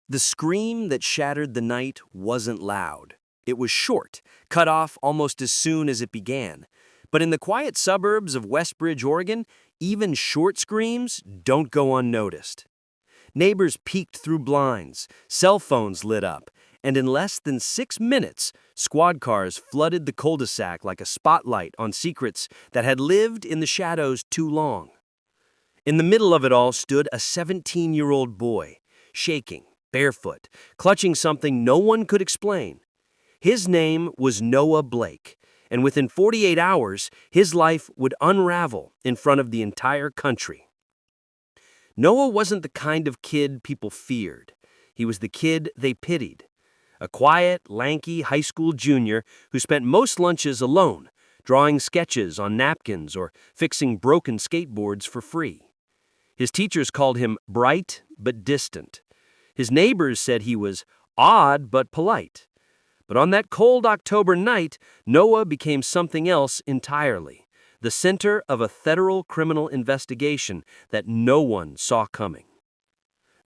The scream that shattered the night wasn't loud. It was short, cut off almost as soon as it began. But in the quiet suburbs of Westbridge, Oregon, even short screams don't go unnoticed. Neighbors peeked through blinds, cell phones lit up, and in less than 6 minutes, squad cars flooded the cul-de-sac like a spotlight on secrets that had lived in the shadows too long. In the middle of it all stood a 17-year-old boy, shaking, barefoot, clutching something no one could explain. His name was Noah Blake, and within 48 hours, his life would unravel in front of the entire country. Noah wasn't the kind of kid people feared. He was the kid they pitied. A quiet, lanky high school junior who spent most lunches alone, drawing sketches on napkins or fixing broken skateboards for free. His teachers called him bright but distant. His neighbors said he was odd but polite. But on that cold October night, Noah became something else entirely, the center of a federal criminal investigation that no one saw coming.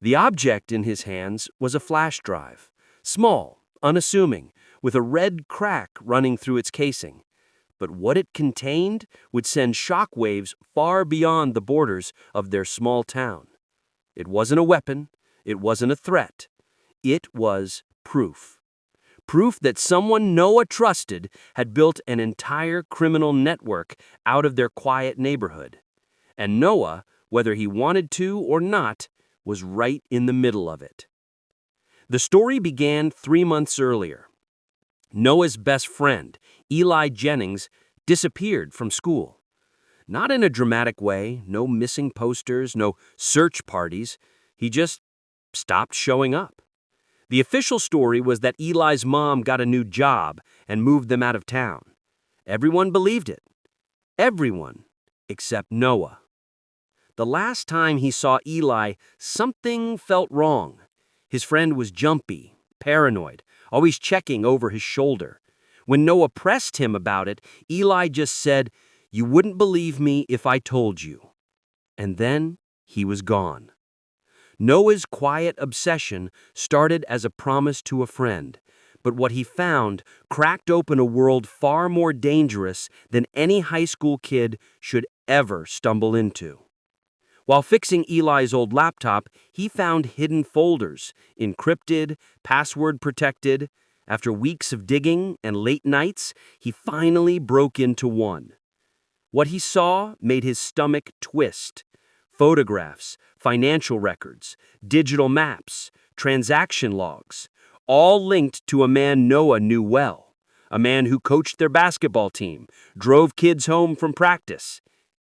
The object in his hands was a flash drive, small, unassuming, with a red crack running through its casing. But what it contained would send shockwaves far beyond the borders of their small town. It wasn't a weapon. It wasn't a threat. It was proof. Proof that someone Noah trusted had built an entire criminal network out of their quiet neighborhood. And Noah, whether he wanted to or not, was right in the middle of it. The story began 3 months earlier. Noah's best friend, Eli Jennings, disappeared from school. Not in a dramatic way, no missing posters, no search parties. He just stopped showing up. The official story was that Eli's mom got a new job and moved them out of town. Everyone believed it. Everyone except Noah. The last time he saw Eli, something felt wrong. His friend was jumpy, paranoid, always checking over his shoulder. When Noah pressed him about it, Eli just said, "You wouldn't believe me if I told you." And then he was gone. Noah's quiet obsession started as a promise to a friend, but what he found cracked open a world far more dangerous than any high school kid should ever stumble into. While fixing Eli's old laptop, he found hidden folders, encrypted, password-protected. After weeks of digging and late nights, he finally broke into one. What he saw made his stomach twist. Photographs, financial records, digital maps, transaction logs, all linked to a man Noah knew well, a man who coached their basketball team, drove kids home from practice,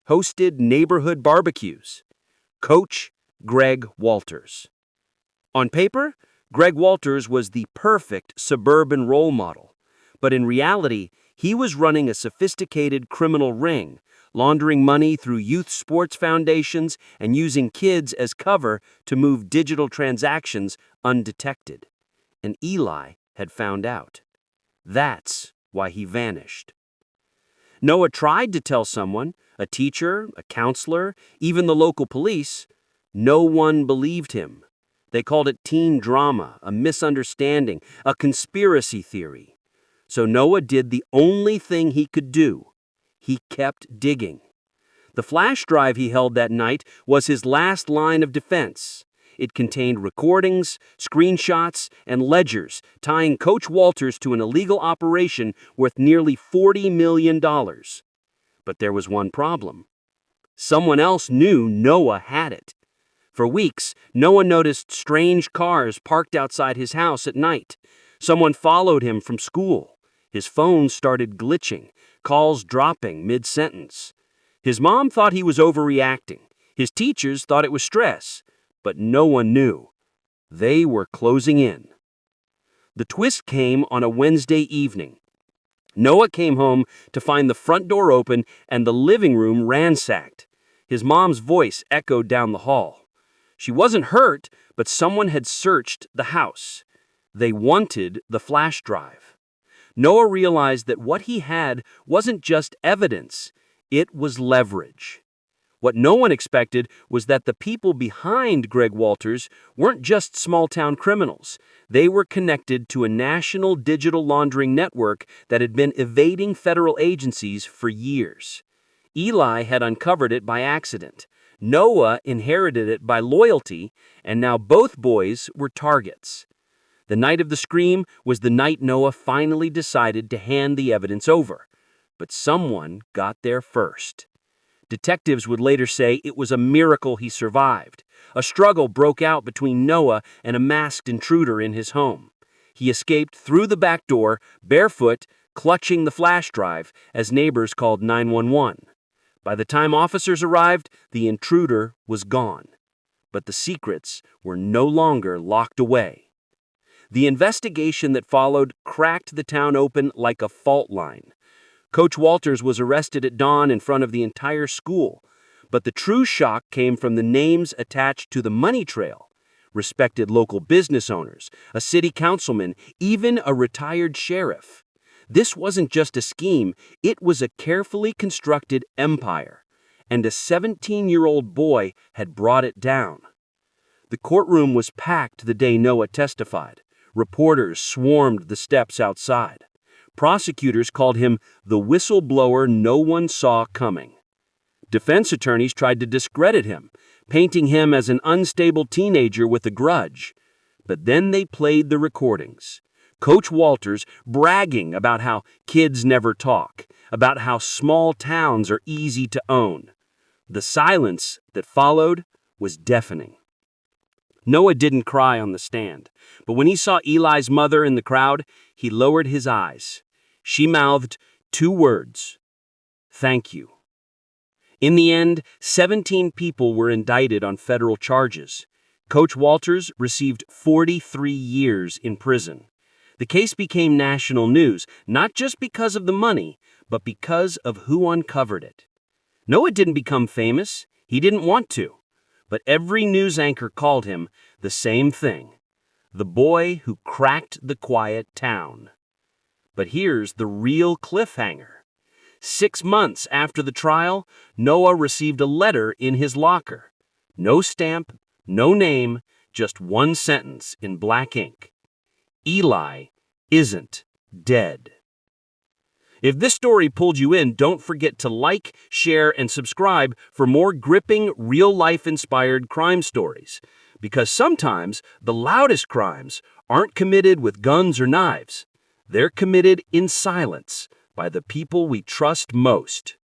hosted neighborhood barbecues. Coach Greg Walters. On paper, Greg Walters was the perfect suburban role model, but in reality, he was running a sophisticated criminal ring, laundering money through youth sports foundations and using kids as cover to move digital transactions undetected. And Eli had found out. That's why he vanished. Noah tried to tell someone, a teacher, a counselor, even the local police. No one believed him. They called it teen drama, a misunderstanding, a conspiracy theory. So Noah did the only thing he could do. He kept digging. The flash drive he held that night was his last line of defense. It contained recordings, screenshots, and ledgers tying Coach Walters to an illegal operation worth nearly $40 million. But there was one problem. Someone else knew Noah had it. For weeks, Noah noticed strange cars parked outside his house at night. Someone followed him from school. His phone started glitching, calls dropping mid-sentence. His mom thought he was overreacting. His teachers thought it was stress. But no one knew. They were closing in. The twist came on a Wednesday evening. Noah came home to find the front door open and the living room ransacked. His mom's voice echoed down the hall. She wasn't hurt, but someone had searched the house. They wanted the flash drive. Noah realized that what he had wasn't just evidence, it was leverage. What no one expected was that the people behind Greg Walters weren't just small-town criminals. They were connected to a national digital laundering network that had been evading federal agencies for years. Eli had uncovered it by accident. Noah inherited it by loyalty, and now both boys were targets. The night of the scream was the night Noah finally decided to hand the evidence over. But someone got there first. Detectives would later say it was a miracle he survived. A struggle broke out between Noah and a masked intruder in his home. He escaped through the back door, barefoot, clutching the flash drive, as neighbors called 911. By the time officers arrived, the intruder was gone. But the secrets were no longer locked away. The investigation that followed cracked the town open like a fault line. Coach Walters was arrested at dawn in front of the entire school, but the true shock came from the names attached to the money trail. Respected local business owners, a city councilman, even a retired sheriff. This wasn't just a scheme, it was a carefully constructed empire, and a 17-year-old boy had brought it down. The courtroom was packed the day Noah testified. Reporters swarmed the steps outside. Prosecutors called him the whistleblower no one saw coming. Defense attorneys tried to discredit him, painting him as an unstable teenager with a grudge. But then they played the recordings. Coach Walters bragging about how kids never talk, about how small towns are easy to own. The silence that followed was deafening. Noah didn't cry on the stand, but when he saw Eli's mother in the crowd, he lowered his eyes. She mouthed 2 words: "Thank you." In the end, 17 people were indicted on federal charges. Coach Walters received 43 years in prison. The case became national news, not just because of the money, but because of who uncovered it. Noah didn't become famous. He didn't want to. But every news anchor called him the same thing: the boy who cracked the quiet town. But here's the real cliffhanger. 6 months after the trial, Noah received a letter in his locker. No stamp, no name, just one sentence in black ink: Eli isn't dead. If this story pulled you in, don't forget to like, share, and subscribe for more gripping, real-life inspired crime stories. Because sometimes the loudest crimes aren't committed with guns or knives. They're committed in silence by the people we trust most.